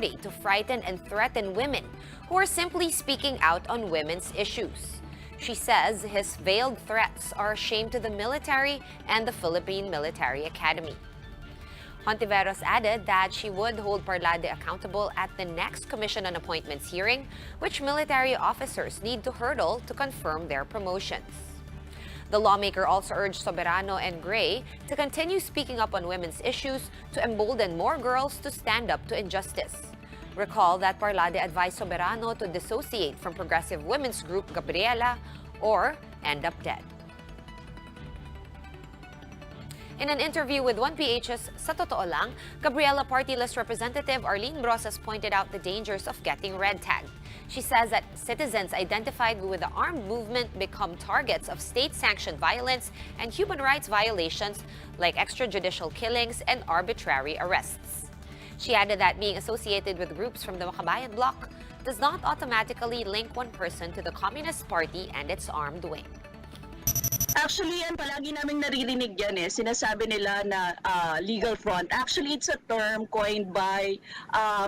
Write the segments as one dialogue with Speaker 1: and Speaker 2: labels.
Speaker 1: to frighten and threaten women who are simply speaking out on women's issues. She says his veiled threats are a shame to the military and the Philippine Military Academy. Hontiveros added that she would hold Parlade accountable at the next Commission on Appointments hearing, which military officers need to hurdle to confirm their promotions. The lawmaker also urged Soberano and Gray to continue speaking up on women's issues to embolden more girls to stand up to injustice. Recall that Parlade advised Soberano to dissociate from progressive women's group Gabriela or end up dead. In an interview with 1PH's Sa Totoo Lang, Gabriela Party List Representative Arlene Brosas pointed out the dangers of getting red tagged. She says that citizens identified with the armed movement become targets of state-sanctioned violence and human rights violations like extrajudicial killings and arbitrary arrests. She added that being associated with groups from the Makabayan bloc does not automatically link one person to the Communist Party and its armed wing.
Speaker 2: Actually, yan palagi naming naririnig yan eh. Sinasabi nila na legal front. Actually, it's a term coined by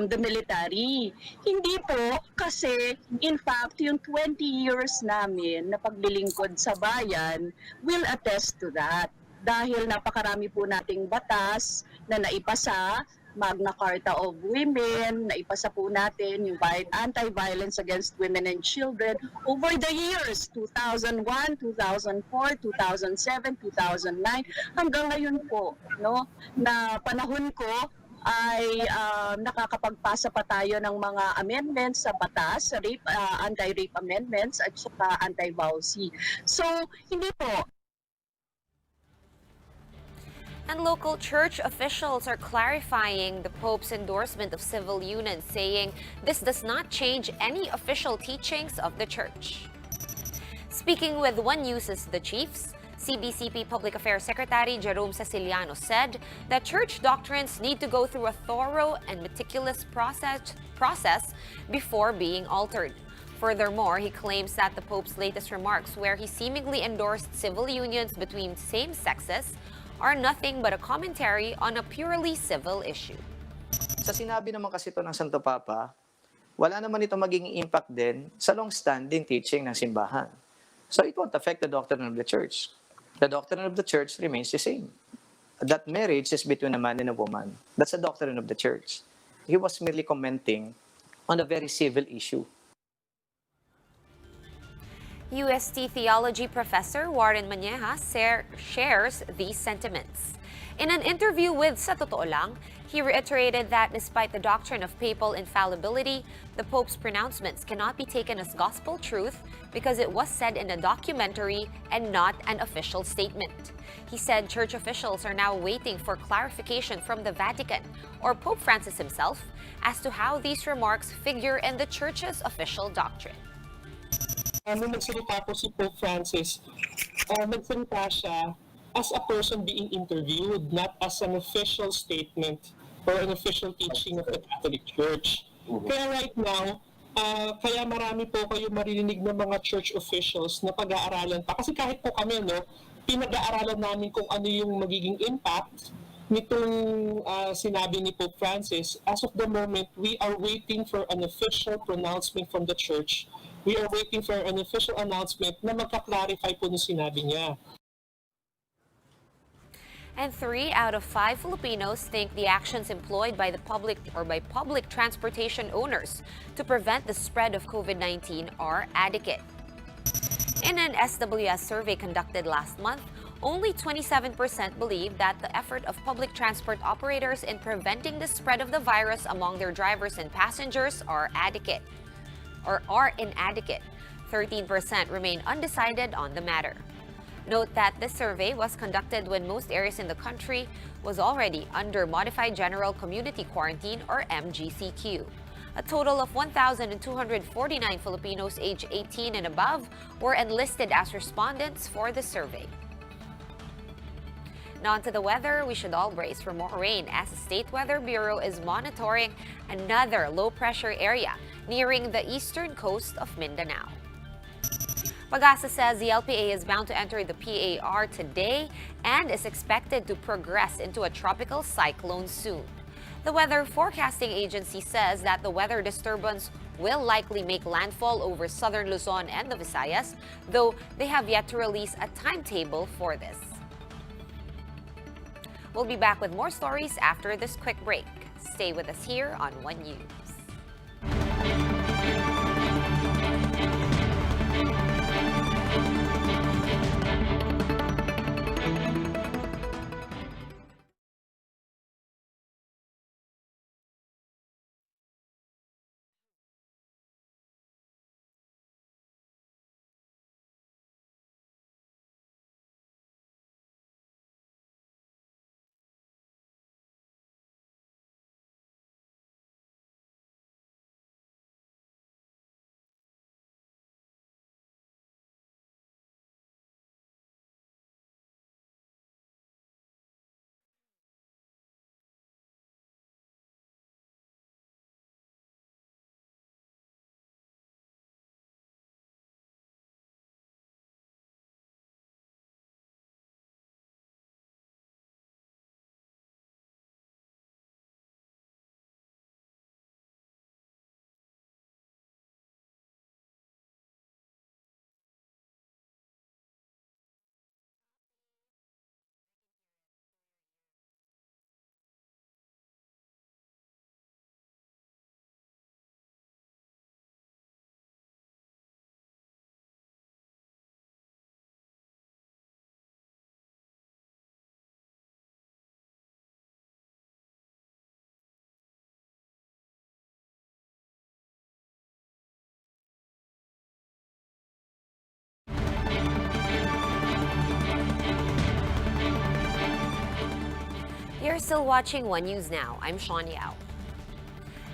Speaker 2: the military. Hindi po kasi, in fact, yung 20 years namin na paglilingkod sa bayan will attest to that. Dahil napakarami po nating batas na naipasa, Magna Carta of Women, naipasa po natin yung anti-violence against women and children over the years, 2001, 2004, 2007, 2009, hanggang ngayon po, no, na panahon ko ay nakakapagpasa pa tayo ng mga amendments sa batas, sa anti-rape amendments at saka anti-vowsy. So, hindi po.
Speaker 1: And local church officials are clarifying the Pope's endorsement of civil unions, saying this does not change any official teachings of the church. Speaking with One News's The Chiefs, CBCP Public Affairs Secretary Jerome Ceciliano said that church doctrines need to go through a thorough and meticulous process before being altered. Furthermore, he claims that the Pope's latest remarks, where he seemingly endorsed civil unions between same sexes, are nothing but a commentary on a purely civil issue.
Speaker 3: Sa sinabi naman kasi ito ng Santo Papa, wala naman ito magiging impact din sa long-standing teaching ng simbahan. So it won't affect the doctrine of the church. The doctrine of the church remains the same. That marriage is between a man and a woman. That's the doctrine of the church. He was merely commenting on a very civil issue.
Speaker 1: UST theology professor Warren Mañeja shares these sentiments. In an interview with Sa Totoo Lang, he reiterated that despite the doctrine of papal infallibility, the Pope's pronouncements cannot be taken as gospel truth because it was said in a documentary and not an official statement. He said church officials are now waiting for clarification from the Vatican or Pope Francis himself as to how these remarks figure in the church's official doctrine.
Speaker 4: Nung nagsalita po si Pope Francis, nagsalita siya as a person being interviewed, not as an official statement or an official teaching of the Catholic Church. Kaya right now, kaya marami po kayo maririnig ng mga church officials na pag-aaralan pa. Kasi kahit po kami, no, pinag-aaralan namin kung ano yung magiging impact nitong sinabi ni Pope Francis. As of the moment, we are waiting for an official pronouncement from the Church. We are waiting for an official announcement na magka-clarify po ng sinabi niya.
Speaker 1: And 3 out of 5 Filipinos think the actions employed by the public transportation owners to prevent the spread of COVID-19 are adequate. In an SWS survey conducted last month, only 27% believe that the effort of public transport operators in preventing the spread of the virus among their drivers and passengers are inadequate. 13% remain undecided on the matter. Note that this survey was conducted when most areas in the country was already under Modified General Community Quarantine or MGCQ. A total of 1,249 Filipinos aged 18 and above were enlisted as respondents for the survey. Now on to the weather, we should all brace for more rain as the State Weather Bureau is monitoring another low-pressure area nearing the eastern coast of Mindanao. Pag-asa says the LPA is bound to enter the PAR today and is expected to progress into a tropical cyclone soon. The Weather Forecasting Agency says that the weather disturbance will likely make landfall over southern Luzon and the Visayas, though they have yet to release a timetable for this. We'll be back with more stories after this quick break. Stay with us here on One News. You're still watching One News Now. I'm Sean Yao.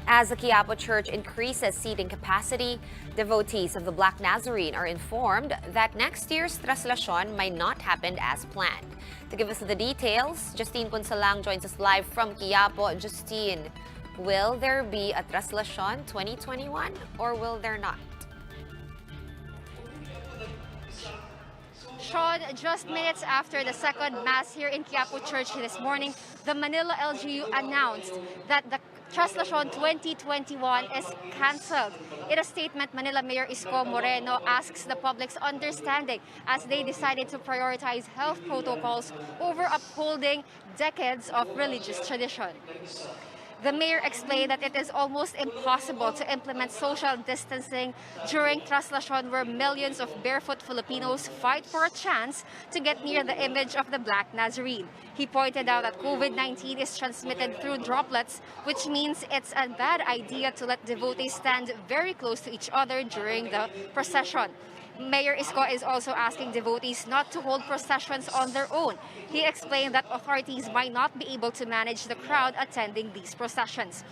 Speaker 1: As the Quiapo Church increases seating capacity, devotees of the Black Nazarene are informed that next year's traslacion might not happen as planned. To give us the details, Justine Punsalang joins us live from Quiapo. Justine, will there be a traslacion 2021 or will there not?
Speaker 5: Sean, just minutes after the second Mass here in Quiapo Church this morning, the Manila LGU announced that the Traslacion 2021 is cancelled. In a statement, Manila Mayor Isko Moreno asks the public's understanding as they decided to prioritize health protocols over upholding decades of religious tradition. The mayor explained that it is almost impossible to implement social distancing during Traslacion, where millions of barefoot Filipinos fight for a chance to get near the image of the Black Nazarene. He pointed out that COVID-19 is transmitted through droplets, which means it's a bad idea to let devotees stand very close to each other during the procession. Mayor Isko is also asking devotees not to hold processions on their own. He explained that authorities might not be able to manage the crowd attending these processions.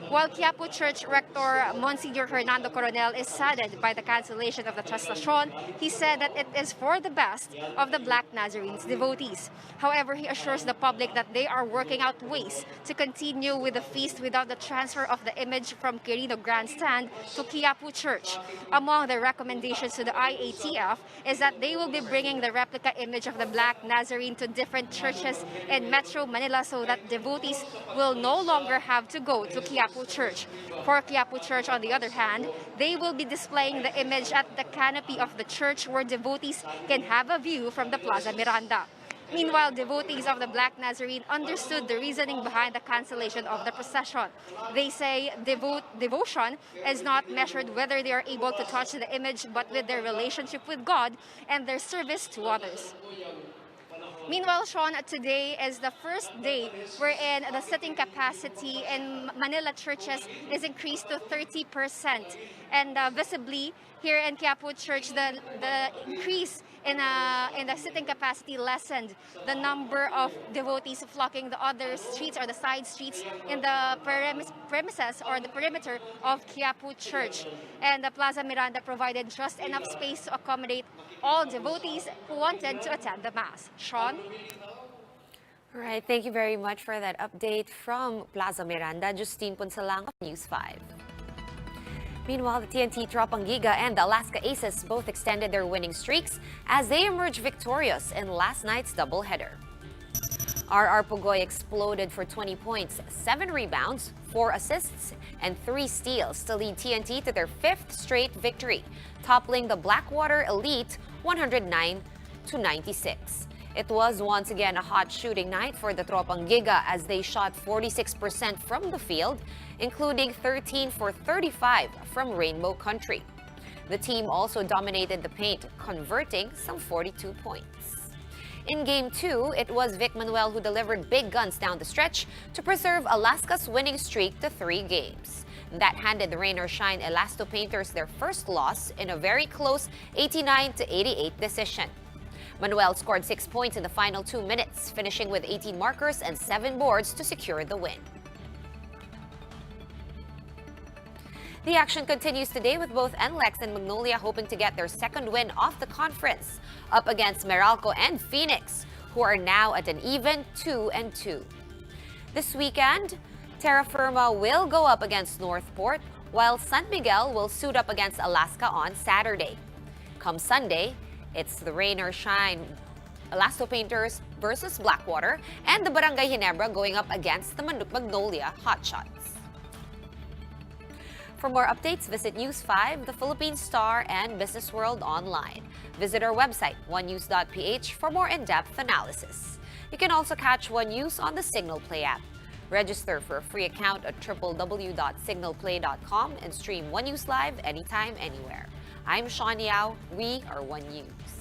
Speaker 5: While Quiapo Church Rector Monsignor Hernando Coronel is saddened by the cancellation of the Traslacion, he said that it is for the best of the Black Nazarene's devotees. However, he assures the public that they are working out ways to continue with the feast without the transfer of the image from Quirino Grandstand to Quiapo Church. Among the recommendations to the IATF is that they will be bringing the replica image of the Black Nazarene to different churches in Metro Manila so that devotees will no longer have to go to Quiapo Church. For Quiapo Church, on the other hand, they will be displaying the image at the canopy of the church where devotees can have a view from the Plaza Miranda. Meanwhile, devotees of the Black Nazarene understood the reasoning behind the cancellation of the procession. They say devotion is not measured whether they are able to touch the image, but with their relationship with God and their service to others. Meanwhile, Sean, today is the first day wherein the sitting capacity in Manila churches is increased to 30%. And visibly, here in Quiapo Church, the increase in the sitting capacity lessened the number of devotees flocking the other streets or the side streets in the premises or the perimeter of Quiapo Church. And the Plaza Miranda provided just enough space to accommodate all devotees who wanted to attend the Mass. Sean?
Speaker 1: All right, thank you very much for that update from Plaza Miranda. Justine Punsalang of News 5. Meanwhile, the TNT Tropangiga and the Alaska Aces both extended their winning streaks as they emerged victorious in last night's doubleheader. RR Pugoy exploded for 20 points, 7 rebounds, 4 assists, and 3 steals to lead TNT to their 5th straight victory, toppling the Blackwater Elite 109-96. It was once again a hot shooting night for the Tropang Giga as they shot 46% from the field, including 13 for 35 from Rainbow Country. The team also dominated the paint, converting some 42 points. In Game 2, it was Vic Manuel who delivered big guns down the stretch to preserve Alaska's winning streak to 3 games. That handed the Rain or Shine Elasto Painters their first loss in a very close 89-88 decision. Manuel scored 6 points in the final 2 minutes, finishing with 18 markers and 7 boards to secure the win. The action continues today with both NLEX and Magnolia hoping to get their second win off the conference, up against Meralco and Phoenix, who are now at an even 2-2. This weekend, Terra Firma will go up against Northport, while San Miguel will suit up against Alaska on Saturday. Come Sunday, it's the Rain or Shine Elasto Painters versus Blackwater, and the Barangay Ginebra going up against the Magnolia Hotshots. For more updates, visit News 5, the Philippine Star, and Business World online. Visit our website, onenews.ph, for more in-depth analysis. You can also catch One News on the Signal Play app. Register for a free account at www.signalplay.com and stream One News live anytime, anywhere. I'm Sean Yao. We are One News.